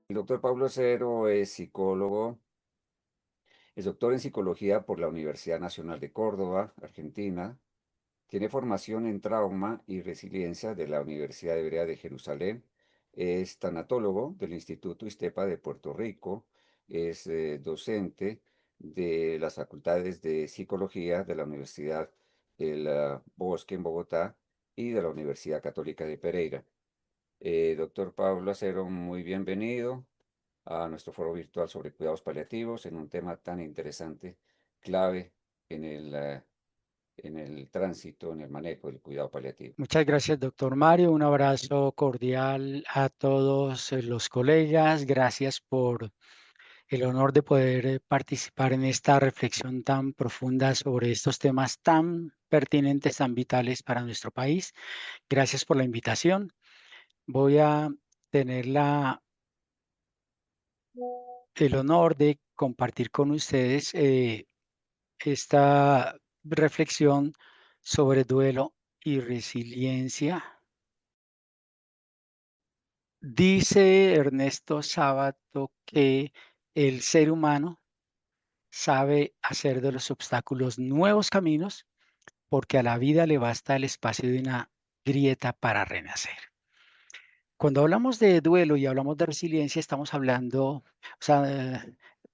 El doctor Pablo Acero es psicólogo, es doctor en psicología por la Universidad Nacional de Córdoba, Argentina. Tiene formación en trauma y resiliencia de la Universidad Hebrea de Jerusalén. Es tanatólogo del Instituto ISTEPA de Puerto Rico. Es docente de las facultades de psicología de la Universidad del Bosque en Bogotá y de la Universidad Católica de Pereira. Doctor Pablo Acero, muy bienvenido a nuestro foro virtual sobre cuidados paliativos en un tema tan interesante, clave en el tránsito, en el manejo del cuidado paliativo. Muchas gracias, doctor Mario. Un abrazo cordial a todos los colegas. Gracias por el honor de poder participar en esta reflexión tan profunda sobre estos temas tan pertinentes, tan vitales para nuestro país. Gracias por la invitación. Voy a tener el honor de compartir con ustedes esta reflexión sobre duelo y resiliencia. Dice Ernesto Sábato que el ser humano sabe hacer de los obstáculos nuevos caminos porque a la vida le basta el espacio de una grieta para renacer. Cuando hablamos de duelo y hablamos de resiliencia, estamos hablando, o sea,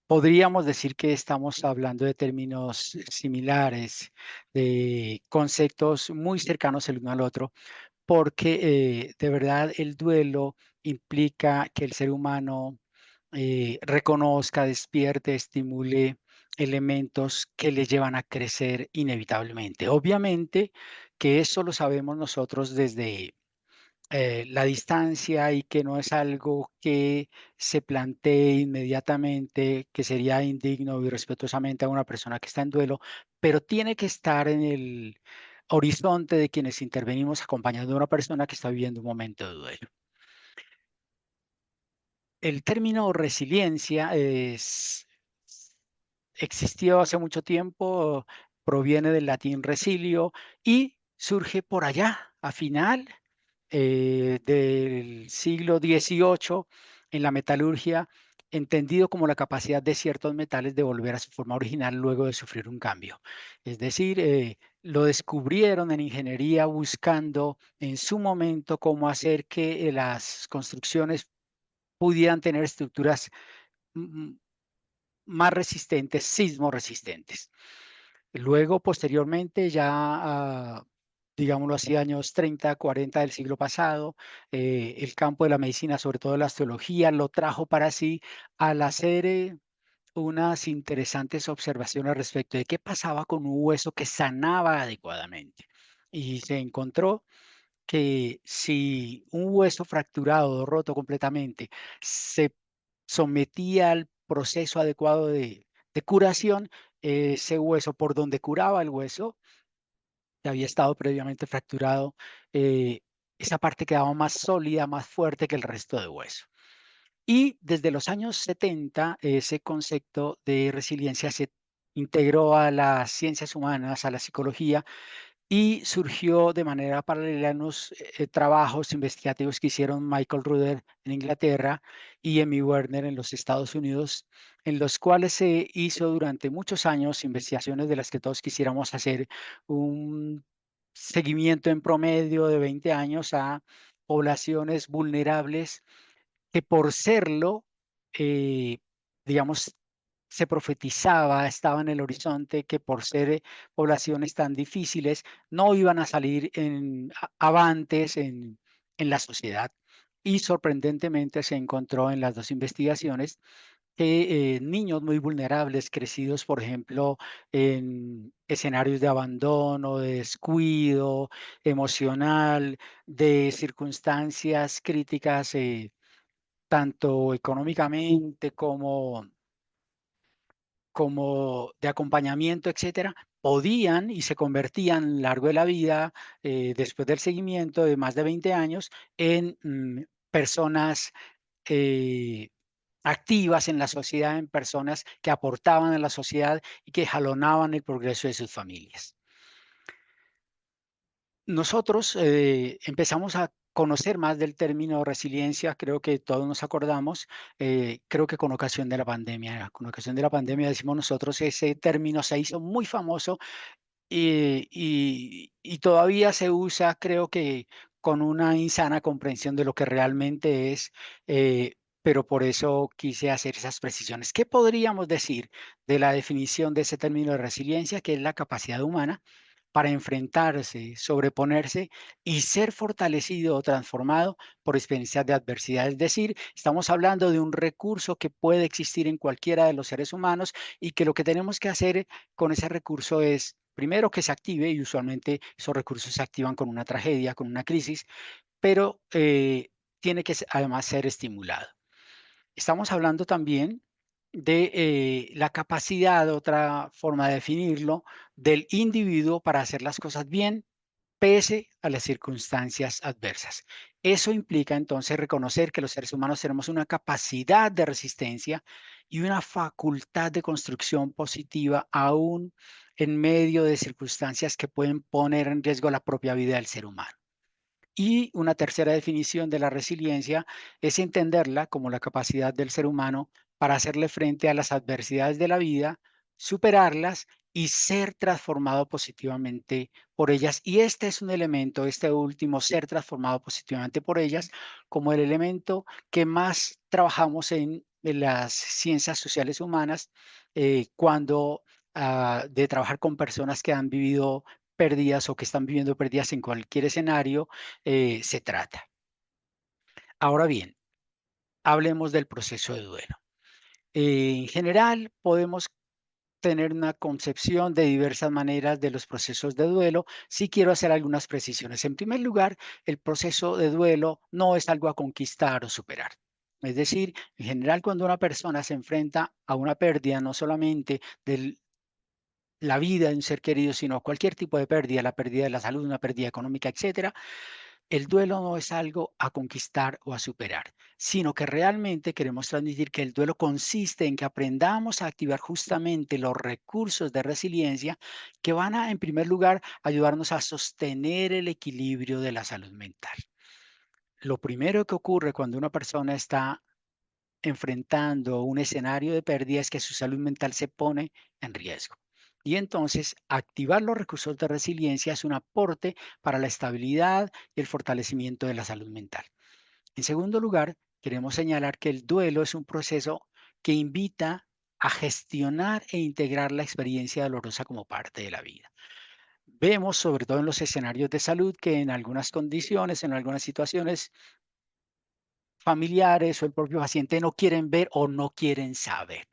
podríamos decir que estamos hablando de términos similares, de conceptos muy cercanos el uno al otro, porque de verdad el duelo implica que el ser humano reconozca, despierte, estimule elementos que le llevan a crecer inevitablemente. Obviamente que eso lo sabemos nosotros desde la distancia y que no es algo que se plantee inmediatamente, que sería indigno y respetuosamente a una persona que está en duelo, pero tiene que estar en el horizonte de quienes intervenimos acompañando a una persona que está viviendo un momento de duelo. El término resiliencia existió hace mucho tiempo, proviene del latín resilio y surge por allá, a final del siglo XVIII, en la metalurgia, entendido como la capacidad de ciertos metales de volver a su forma original luego de sufrir un cambio. Es decir, lo descubrieron en ingeniería buscando en su momento cómo hacer que las construcciones pudieran tener estructuras mm, más resistentes, sismo resistentes. Luego, posteriormente, ya, digámoslo así, años 30, 40 del siglo pasado, el campo de la medicina, sobre todo la osteología, lo trajo para sí al hacer unas interesantes observaciones respecto de qué pasaba con un hueso que sanaba adecuadamente. Y se encontró que si un hueso fracturado o roto completamente se sometía al proceso adecuado de curación, ese hueso por donde curaba el hueso, que había estado previamente fracturado, eh, esa parte quedaba más sólida, más fuerte que el resto de hueso. Y desde los años 70, ese concepto de resiliencia se integró a las ciencias humanas, a la psicología, y surgió de manera paralela en unos trabajos investigativos que hicieron Michael Rudder en Inglaterra y Emmy Werner en los Estados Unidos, en los cuales se hizo durante muchos años investigaciones de las que todos quisiéramos hacer un seguimiento en promedio de 20 años a poblaciones vulnerables que por serlo, eh, digamos, se profetizaba, estaba en el horizonte que por ser poblaciones tan difíciles no iban a salir avantes en la sociedad. Y sorprendentemente se encontró en las dos investigaciones que niños muy vulnerables, crecidos, por ejemplo, en escenarios de abandono, de descuido emocional, de circunstancias críticas, tanto económicamente como de acompañamiento, etcétera, podían y se convertían a lo largo de la vida, después del seguimiento de más de 20 años, en personas eh, activas en la sociedad, en personas que aportaban a la sociedad y que jalonaban el progreso de sus familias. Nosotros empezamos a conocer más del término resiliencia, creo que todos nos acordamos, creo que con ocasión de la pandemia. Con ocasión de la pandemia, decimos nosotros, ese término se hizo muy famoso y todavía se usa, creo que con una insana comprensión de lo que realmente es, pero por eso quise hacer esas precisiones. ¿Qué podríamos decir de la definición de ese término de resiliencia, que es la capacidad humana para enfrentarse, sobreponerse y ser fortalecido o transformado por experiencias de adversidad? Es decir, estamos hablando de un recurso que puede existir en cualquiera de los seres humanos y que lo que tenemos que hacer con ese recurso es, primero, que se active, y usualmente esos recursos se activan con una tragedia, con una crisis, pero tiene que además ser estimulado. Estamos hablando también de la capacidad, otra forma de definirlo, del individuo para hacer las cosas bien pese a las circunstancias adversas. Eso implica entonces reconocer que los seres humanos tenemos una capacidad de resistencia y una facultad de construcción positiva aún en medio de circunstancias que pueden poner en riesgo la propia vida del ser humano. Y una tercera definición de la resiliencia es entenderla como la capacidad del ser humano para hacerle frente a las adversidades de la vida, superarlas y ser transformado positivamente por ellas. Y este es un elemento, este último, ser transformado positivamente por ellas, como el elemento que más trabajamos en las ciencias sociales humanas, cuando de trabajar con personas que han vivido pérdidas o que están viviendo pérdidas en cualquier escenario se trata. Ahora bien, hablemos del proceso de duelo. En general, podemos tener una concepción de diversas maneras de los procesos de duelo. Sí quiero hacer algunas precisiones. En primer lugar, el proceso de duelo no es algo a conquistar o superar. Es decir, en general, cuando una persona se enfrenta a una pérdida, no solamente de la vida de un ser querido, sino cualquier tipo de pérdida, la pérdida de la salud, una pérdida económica, etcétera, el duelo no es algo a conquistar o a superar, sino que realmente queremos transmitir que el duelo consiste en que aprendamos a activar justamente los recursos de resiliencia que van a, en primer lugar, ayudarnos a sostener el equilibrio de la salud mental. Lo primero que ocurre cuando una persona está enfrentando un escenario de pérdida es que su salud mental se pone en riesgo. Y entonces, activar los recursos de resiliencia es un aporte para la estabilidad y el fortalecimiento de la salud mental. En segundo lugar, queremos señalar que el duelo es un proceso que invita a gestionar e integrar la experiencia dolorosa como parte de la vida. Vemos, sobre todo en los escenarios de salud, que en algunas condiciones, en algunas situaciones, familiares o el propio paciente no quieren ver o no quieren saber.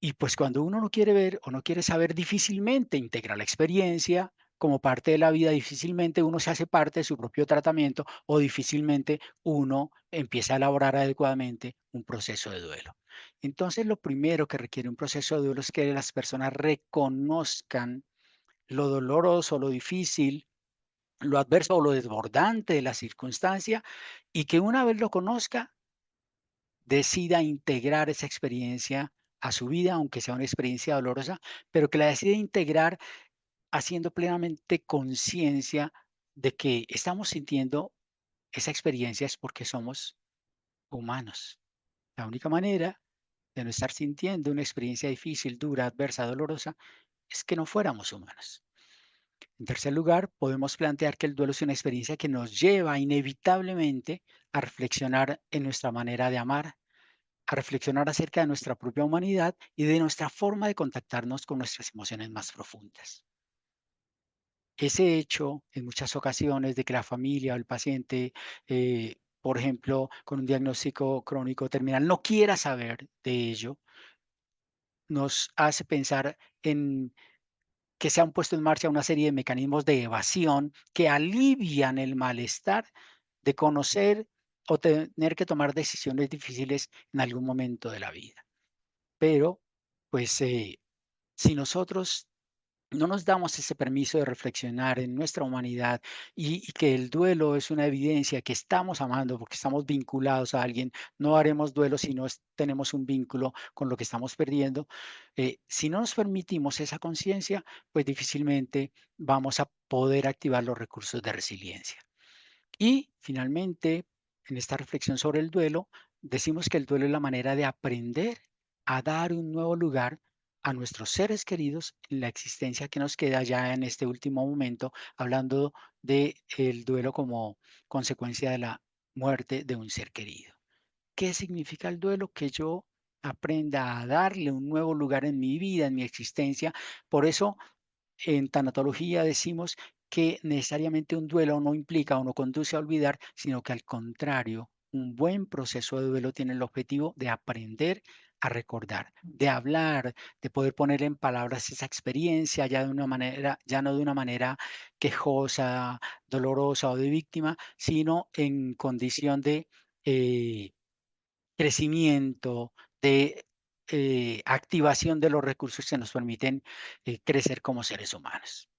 Y pues cuando uno no quiere ver o no quiere saber, difícilmente integra la experiencia como parte de la vida, difícilmente uno se hace parte de su propio tratamiento o difícilmente uno empieza a elaborar adecuadamente un proceso de duelo. Entonces, lo primero que requiere un proceso de duelo es que las personas reconozcan lo doloroso, lo difícil, lo adverso o lo desbordante de la circunstancia y que una vez lo conozca, decida integrar esa experiencia a su vida, aunque sea una experiencia dolorosa, pero que la decida integrar haciendo plenamente conciencia de que estamos sintiendo esa experiencia es porque somos humanos. La única manera de no estar sintiendo una experiencia difícil, dura, adversa, dolorosa, es que no fuéramos humanos. En tercer lugar, podemos plantear que el duelo es una experiencia que nos lleva inevitablemente a reflexionar en nuestra manera de amar, a reflexionar acerca de nuestra propia humanidad y de nuestra forma de contactarnos con nuestras emociones más profundas. Ese hecho, en muchas ocasiones, de que la familia o el paciente, por ejemplo, con un diagnóstico crónico terminal, no quiera saber de ello, nos hace pensar en que se han puesto en marcha una serie de mecanismos de evasión que alivian el malestar de conocer o tener que tomar decisiones difíciles en algún momento de la vida. Pero, pues, si nosotros no nos damos ese permiso de reflexionar en nuestra humanidad y que el duelo es una evidencia que estamos amando porque estamos vinculados a alguien, no haremos duelo si no tenemos un vínculo con lo que estamos perdiendo. Si no nos permitimos esa conciencia, pues difícilmente vamos a poder activar los recursos de resiliencia. Y finalmente, en esta reflexión sobre el duelo, decimos que el duelo es la manera de aprender a dar un nuevo lugar a nuestros seres queridos en la existencia que nos queda ya en este último momento, hablando de el duelo como consecuencia de la muerte de un ser querido. ¿Qué significa el duelo? Que yo aprenda a darle un nuevo lugar en mi vida, en mi existencia. Por eso en tanatología decimos que necesariamente un duelo no implica o no conduce a olvidar, sino que al contrario, un buen proceso de duelo tiene el objetivo de aprender a recordar, de hablar, de poder poner en palabras esa experiencia ya de una manera, ya no de una manera quejosa, dolorosa o de víctima, sino en condición de eh, crecimiento, de activación de los recursos que nos permiten crecer como seres humanos.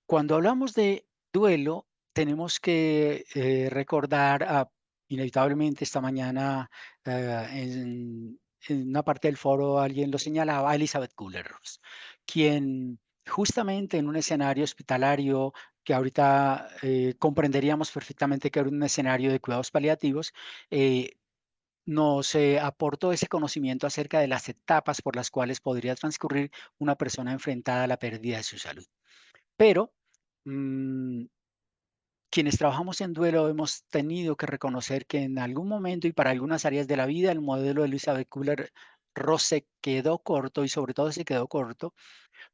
Cuando hablamos de duelo, tenemos que recordar, inevitablemente esta mañana en una parte del foro alguien lo señalaba, a Elizabeth Kubler-Ross, quien justamente en un escenario hospitalario que ahorita comprenderíamos perfectamente que era un escenario de cuidados paliativos, nos aportó ese conocimiento acerca de las etapas por las cuales podría transcurrir una persona enfrentada a la pérdida de su salud. Pero mm, quienes trabajamos en duelo hemos tenido que reconocer que en algún momento y para algunas áreas de la vida el modelo de Elizabeth Kubler-Ross se quedó corto y sobre todo se quedó corto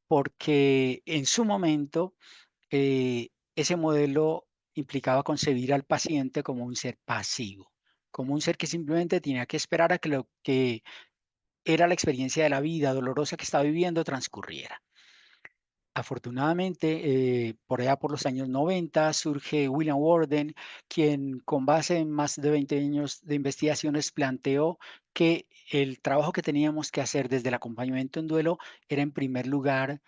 porque en su momento ese modelo implicaba concebir al paciente como un ser pasivo, como un ser que simplemente tenía que esperar a que lo que era la experiencia de la vida dolorosa que estaba viviendo transcurriera. Afortunadamente, por allá por los años 90 surge William Worden, quien con base en más de 20 años de investigaciones planteó que el trabajo que teníamos que hacer desde el acompañamiento en duelo era en primer lugar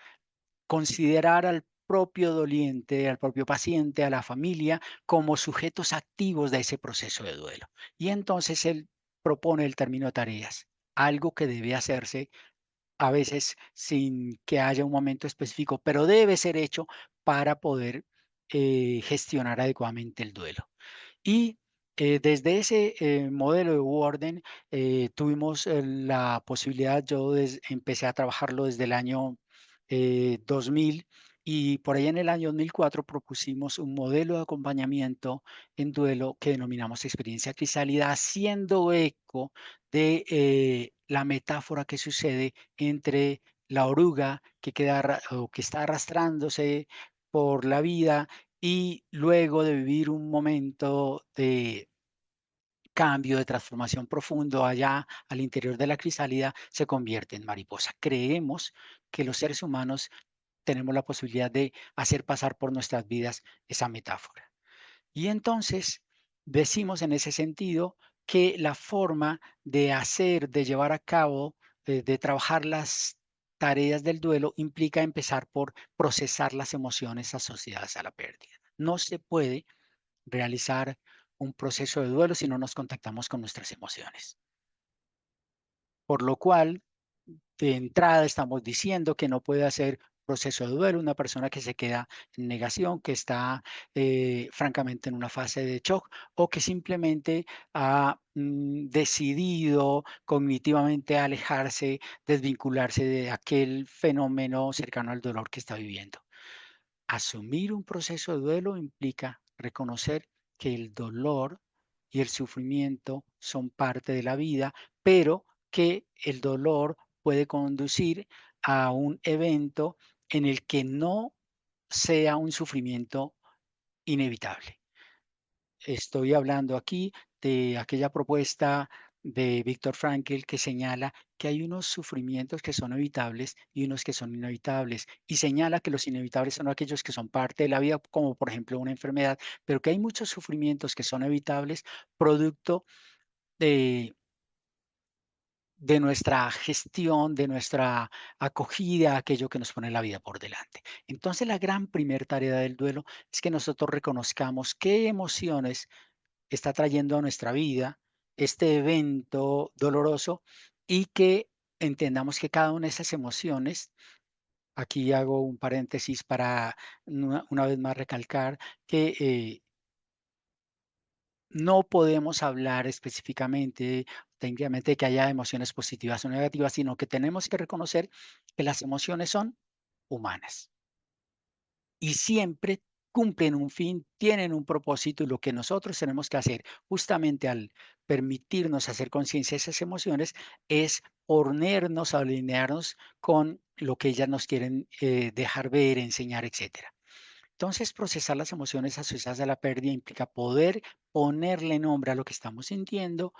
considerar al propio doliente, al propio paciente, a la familia, como sujetos activos de ese proceso de duelo. Y entonces él propone el término tareas, algo que debe hacerse a veces sin que haya un momento específico, pero debe ser hecho para poder gestionar adecuadamente el duelo. Y desde ese modelo de Warden tuvimos la posibilidad, empecé a trabajarlo desde el año 2000 y por ahí en el año 2004 propusimos un modelo de acompañamiento en duelo que denominamos experiencia crisálida, haciendo eco de la metáfora que sucede entre la oruga que o que está arrastrándose por la vida y luego de vivir un momento de cambio, de transformación profundo allá al interior de la crisálida, se convierte en mariposa. Creemos que los seres humanos tenemos la posibilidad de hacer pasar por nuestras vidas esa metáfora. Y entonces decimos en ese sentido que la forma de hacer, de llevar a cabo, de trabajar las tareas del duelo implica empezar por procesar las emociones asociadas a la pérdida. No se puede realizar un proceso de duelo si no nos contactamos con nuestras emociones. Por lo cual, de entrada estamos diciendo que no puede hacer proceso de duelo una persona que se queda en negación, que está francamente en una fase de shock o que simplemente ha decidido cognitivamente alejarse, desvincularse de aquel fenómeno cercano al dolor que está viviendo. Asumir un proceso de duelo implica reconocer que el dolor y el sufrimiento son parte de la vida, pero que el dolor puede conducir a un evento en el que no sea un sufrimiento inevitable. Estoy hablando aquí de aquella propuesta de Víctor Frankl que señala que hay unos sufrimientos que son evitables y unos que son inevitables. Y señala que los inevitables son aquellos que son parte de la vida, como por ejemplo una enfermedad, pero que hay muchos sufrimientos que son evitables producto de, de nuestra gestión, de nuestra acogida, a aquello que nos pone la vida por delante. Entonces la gran primer tarea del duelo es que nosotros reconozcamos qué emociones está trayendo a nuestra vida este evento doloroso y que entendamos que cada una de esas emociones Aquí hago un paréntesis para una vez más recalcar que no podemos hablar específicamente, técnicamente, de que haya emociones positivas o negativas, sino que tenemos que reconocer que las emociones son humanas y siempre cumplen un fin, tienen un propósito y lo que nosotros tenemos que hacer justamente al permitirnos hacer conciencia de esas emociones es ponernos, alinearnos con lo que ellas nos quieren dejar ver, enseñar, etcétera. Entonces, procesar las emociones asociadas a la pérdida implica poder ponerle nombre a lo que estamos sintiendo,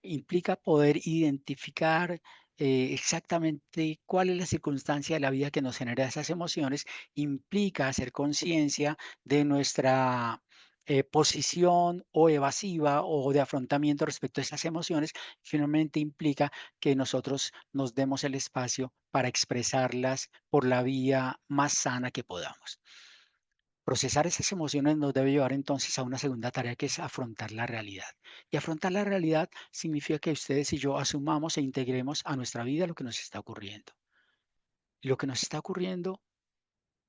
implica poder identificar exactamente cuál es la circunstancia de la vida que nos genera esas emociones, implica hacer conciencia de nuestra posición o evasiva o de afrontamiento respecto a esas emociones. Finalmente implica que nosotros nos demos el espacio para expresarlas por la vía más sana que podamos. Procesar esas emociones nos debe llevar entonces a una segunda tarea que es afrontar la realidad. Y afrontar la realidad significa que ustedes y yo asumamos e integremos a nuestra vida lo que nos está ocurriendo. Y lo que nos está ocurriendo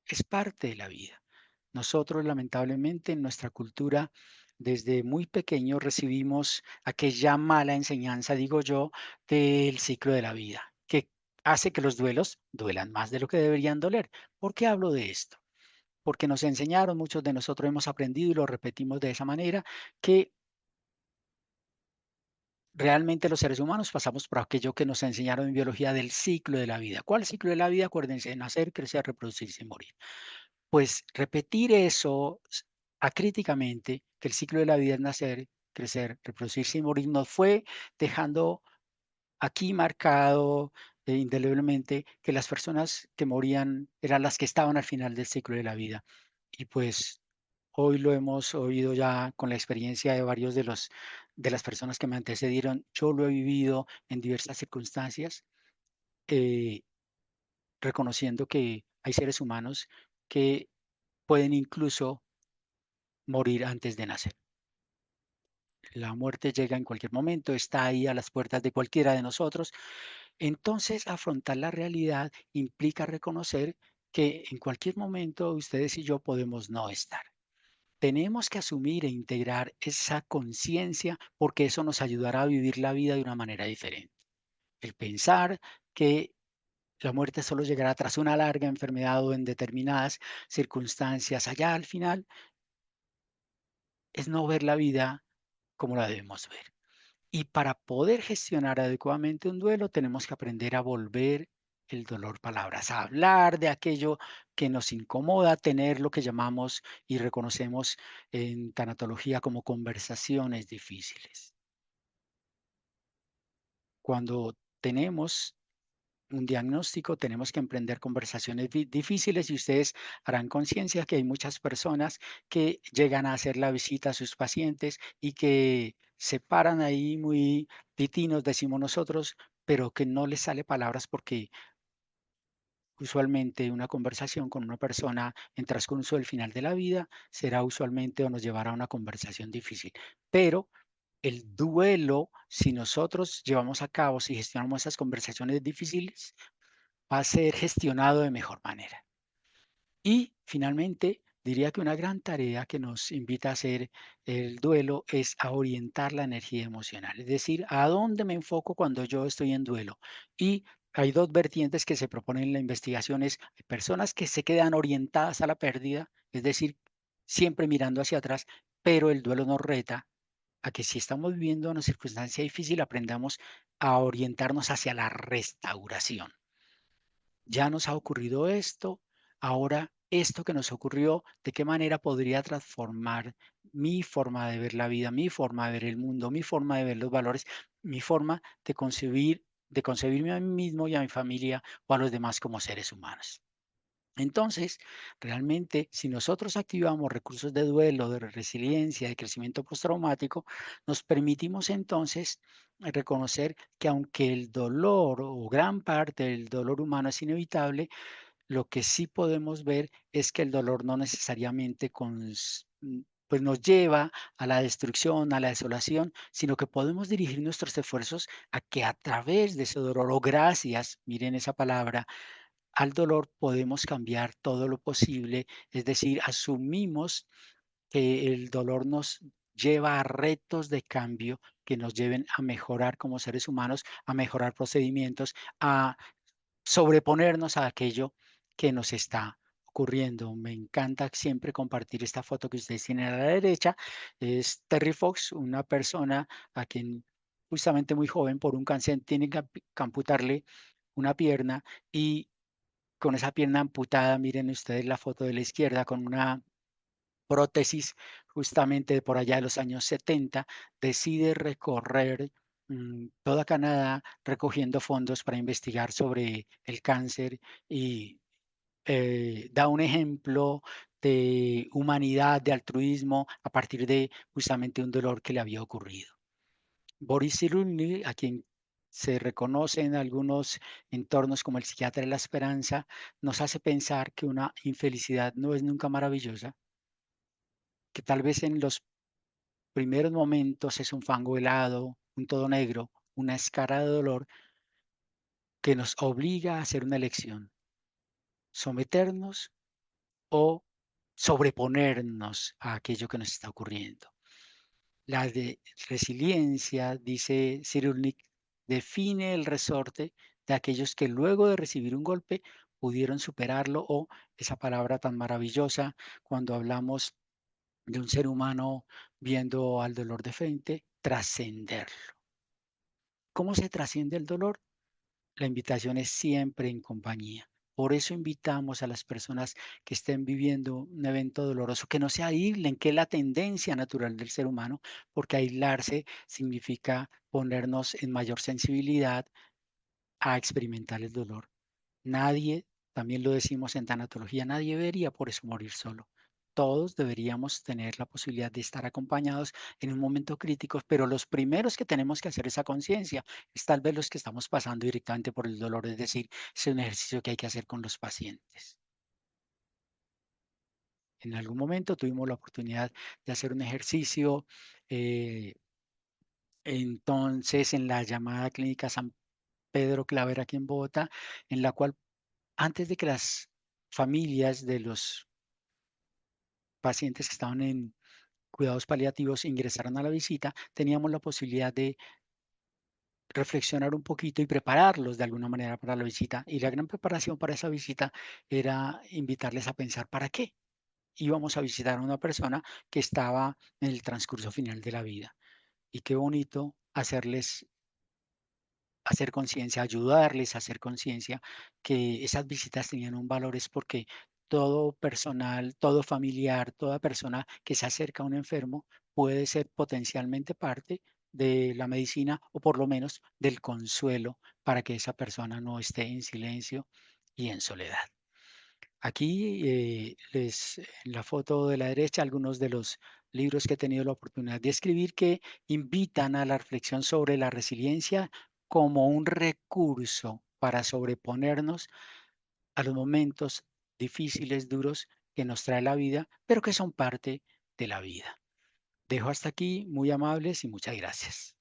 es parte de la vida. Nosotros, lamentablemente, en nuestra cultura, desde muy pequeños recibimos aquella mala enseñanza, digo yo, del ciclo de la vida, que hace que los duelos duelan más de lo que deberían doler. ¿Por qué hablo de esto? Porque nos enseñaron, muchos de nosotros hemos aprendido y lo repetimos de esa manera, que realmente los seres humanos pasamos por aquello que nos enseñaron en biología del ciclo de la vida. ¿Cuál ciclo de la vida? Acuérdense, nacer, crecer, reproducirse y morir. Pues repetir eso acríticamente, que el ciclo de la vida es nacer, crecer, reproducirse y morir, nos fue dejando aquí marcado indeleblemente que las personas que morían eran las que estaban al final del ciclo de la vida. Y pues hoy lo hemos oído ya con la experiencia de varios de las personas que me antecedieron. Yo lo he vivido en diversas circunstancias, eh, reconociendo que hay seres humanos que pueden incluso morir antes de nacer. La muerte llega en cualquier momento, está ahí a las puertas de cualquiera de nosotros. Entonces, afrontar la realidad implica reconocer que en cualquier momento ustedes y yo podemos no estar. Tenemos que asumir e integrar esa conciencia porque eso nos ayudará a vivir la vida de una manera diferente. El pensar que la muerte solo llegará tras una larga enfermedad o en determinadas circunstancias allá al final es no ver la vida como la debemos ver. Y para poder gestionar adecuadamente un duelo, tenemos que aprender a volver el dolor palabras, a hablar de aquello que nos incomoda, tener lo que llamamos y reconocemos en tanatología como conversaciones difíciles. Cuando tenemos un diagnóstico, tenemos que emprender conversaciones difíciles y ustedes harán conciencia que hay muchas personas que llegan a hacer la visita a sus pacientes y que se paran ahí muy pitinos, decimos nosotros, pero que no les sale palabras porque usualmente una conversación con una persona en transcurso del final de la vida será usualmente o nos llevará a una conversación difícil. Pero el duelo, si nosotros llevamos a cabo, si gestionamos esas conversaciones difíciles, va a ser gestionado de mejor manera. Y finalmente, diría que una gran tarea que nos invita a hacer el duelo es a orientar la energía emocional, es decir, a dónde me enfoco cuando yo estoy en duelo. Y hay dos vertientes que se proponen en la investigación, es hay personas que se quedan orientadas a la pérdida, es decir, siempre mirando hacia atrás, pero el duelo nos reta a que si estamos viviendo una circunstancia difícil, aprendamos a orientarnos hacia la restauración. Ya nos ha ocurrido esto, ahora esto que nos ocurrió, ¿de qué manera podría transformar mi forma de ver la vida, mi forma de ver el mundo, mi forma de ver los valores, mi forma de concebirme a mí mismo y a mi familia o a los demás como seres humanos? Entonces, realmente, si nosotros activamos recursos de duelo, de resiliencia, de crecimiento postraumático, nos permitimos entonces reconocer que aunque el dolor o gran parte del dolor humano es inevitable, lo que sí podemos ver es que el dolor no necesariamente pues nos lleva a la destrucción, a la desolación, sino que podemos dirigir nuestros esfuerzos a que a través de ese dolor o gracias, miren esa palabra, al dolor podemos cambiar todo lo posible, es decir, asumimos que el dolor nos lleva a retos de cambio que nos lleven a mejorar como seres humanos, a mejorar procedimientos, a sobreponernos a aquello que nos está ocurriendo. Me encanta siempre compartir esta foto que ustedes tienen a la derecha. Es Terry Fox, una persona a quien justamente muy joven por un cáncer tienen que amputarle una pierna y con esa pierna amputada, miren ustedes la foto de la izquierda con una prótesis justamente por allá de los años 70, decide recorrer toda Canadá recogiendo fondos para investigar sobre el cáncer y da un ejemplo de humanidad, de altruismo, a partir de justamente un dolor que le había ocurrido. Boris Cyrulnik, a quien se reconoce en algunos entornos como el psiquiatra de la esperanza, nos hace pensar que una infelicidad no es nunca maravillosa, que tal vez en los primeros momentos es un fango helado, un todo negro, una escara de dolor que nos obliga a hacer una elección, someternos o sobreponernos a aquello que nos está ocurriendo. La de resiliencia, dice Cyrulnik, define el resorte de aquellos que luego de recibir un golpe pudieron superarlo o esa palabra tan maravillosa cuando hablamos de un ser humano viendo al dolor de frente, trascenderlo. ¿Cómo se trasciende el dolor? La invitación es siempre en compañía. Por eso invitamos a las personas que estén viviendo un evento doloroso, que no se aíslen, que es la tendencia natural del ser humano, porque aislarse significa ponernos en mayor sensibilidad a experimentar el dolor. Nadie, también lo decimos en tanatología, nadie debería por eso morir solo. Todos deberíamos tener la posibilidad de estar acompañados en un momento crítico, pero los primeros que tenemos que hacer esa conciencia es tal vez los que estamos pasando directamente por el dolor, es decir, es un ejercicio que hay que hacer con los pacientes. En algún momento tuvimos la oportunidad de hacer un ejercicio, eh, entonces en la llamada Clínica San Pedro Claver aquí en Bogotá, en la cual antes de que las familias de los pacientes que estaban en cuidados paliativos ingresaran a la visita, teníamos la posibilidad de reflexionar un poquito y prepararlos de alguna manera para la visita. Y la gran preparación para esa visita era invitarles a pensar, ¿para qué íbamos a visitar a una persona que estaba en el transcurso final de la vida? Y qué bonito hacerles hacer conciencia, ayudarles a hacer conciencia que esas visitas tenían un valor es porque todo personal, todo familiar, toda persona que se acerca a un enfermo puede ser potencialmente parte de la medicina o por lo menos del consuelo para que esa persona no esté en silencio y en soledad. Aquí en la foto de la derecha, algunos de los libros que he tenido la oportunidad de escribir que invitan a la reflexión sobre la resiliencia como un recurso para sobreponernos a los momentos difíciles, duros que nos trae la vida, pero que son parte de la vida. Dejo hasta aquí, muy amables y muchas gracias.